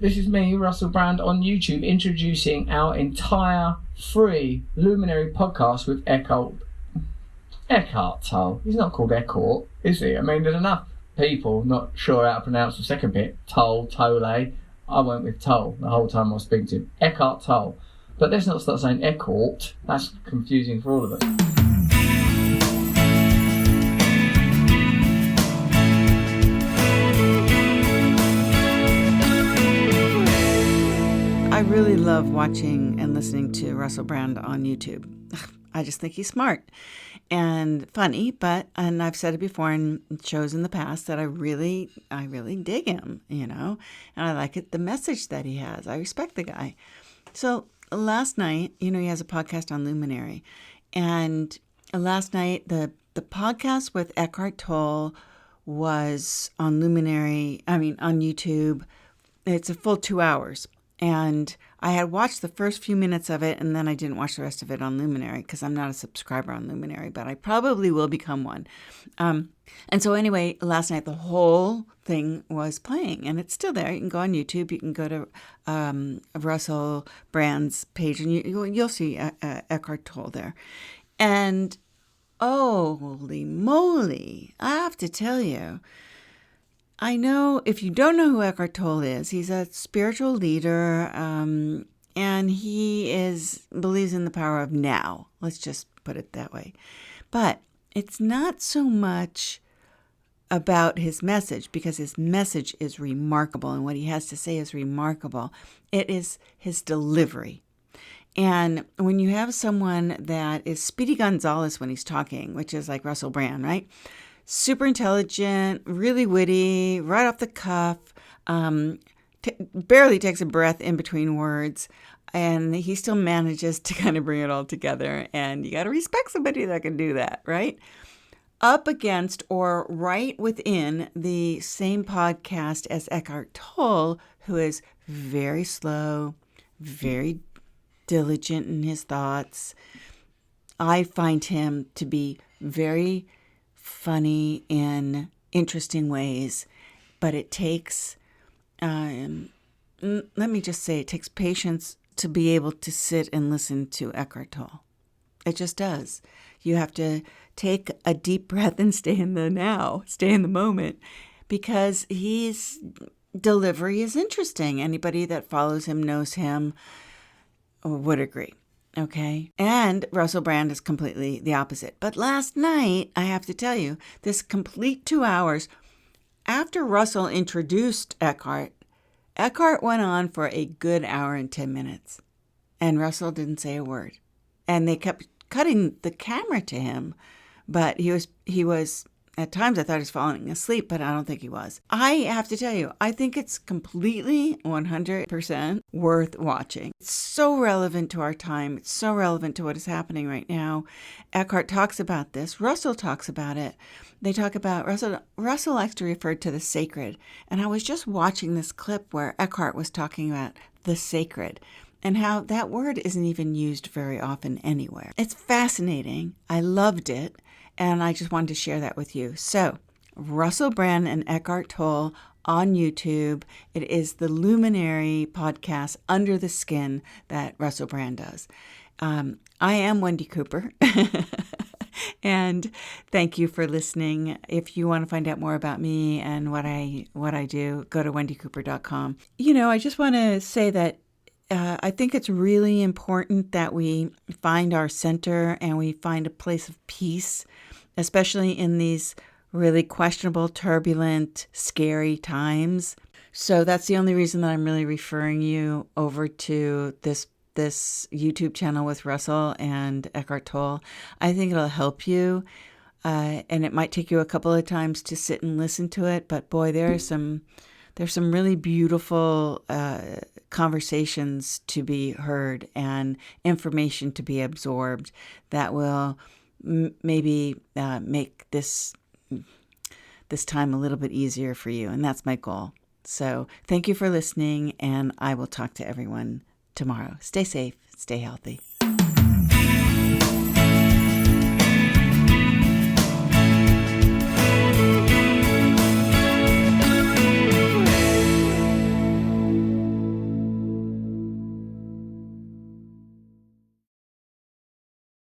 This is me, Russell Brand, on YouTube, introducing our entire free Luminary podcast with Eckhart Tolle. He's not called Eckhart, is he? I mean, there's enough people not sure how to pronounce the second bit. Tolle. I went with Tolle the whole time I was speaking to him. Eckhart Tolle. But let's not start saying Eckhart. That's confusing for all of us. I really love watching and listening to Russell Brand on YouTube. I just think he's smart and funny, and I've said it before in shows in the past that I really dig him, and I like the message that he has. I respect the guy. So last night, he has a podcast on Luminary, and last night the podcast with Eckhart Tolle was on Luminary. On YouTube. It's a full 2 hours. And I had watched the first few minutes of it, and then I didn't watch the rest of it on Luminary because I'm not a subscriber on Luminary, but I probably will become one. And so anyway, last night the whole thing was playing, and it's still there. You can go on YouTube. You can go to Russell Brand's page, and you'll see Eckhart Tolle there. And holy moly, I have to tell you, I know if you don't know who Eckhart Tolle is, he's a spiritual leader, and he believes in the power of now. Let's just put it that way. But it's not so much about his message, because his message is remarkable and what he has to say is remarkable. It is his delivery. And when you have someone that is Speedy Gonzales when he's talking, which is like Russell Brand, right? Super intelligent, really witty, right off the cuff, barely takes a breath in between words, and he still manages to kind of bring it all together. And you got to respect somebody that can do that, right? Up against or right within the same podcast as Eckhart Tolle, who is very slow, very diligent in his thoughts. I find him to be very funny in interesting ways, but it takes, let me just say, it takes patience to be able to sit and listen to Eckhart Tolle. It just does. You have to take a deep breath and stay in the now, stay in the moment, because his delivery is interesting. Anybody that follows him, knows him, would agree. Okay. And Russell Brand is completely the opposite. But last night, I have to tell you, this complete 2 hours after Russell introduced Eckhart went on for a good hour and 10 minutes. And Russell didn't say a word. And they kept cutting the camera to him. But he was at times I thought he was falling asleep, but I don't think he was. I have to tell you, I think it's completely 100% worth watching. It's so relevant to our time. It's so relevant to what is happening right now. Eckhart talks about this. Russell talks about it. They talk about, Russell likes to refer to the sacred. And I was just watching this clip where Eckhart was talking about the sacred and how that word isn't even used very often anywhere. It's fascinating. I loved it. And I just wanted to share that with you. So, Russell Brand and Eckhart Tolle on YouTube. It is the Luminary podcast, Under the Skin, that Russell Brand does. I am Wendy Cooper. And thank you for listening. If you want to find out more about me and what I do, go to wendycooper.com. I just want to say that I think it's really important that we find our center and we find a place of peace, especially in these really questionable, turbulent, scary times. So that's the only reason that I'm really referring you over to this YouTube channel with Russell and Eckhart Tolle. I think it'll help you, and it might take you a couple of times to sit and listen to it. But boy, there's some really beautiful conversations to be heard and information to be absorbed that will maybe make this time a little bit easier for you. And that's my goal. So thank you for listening, and I will talk to everyone tomorrow. Stay safe, stay healthy.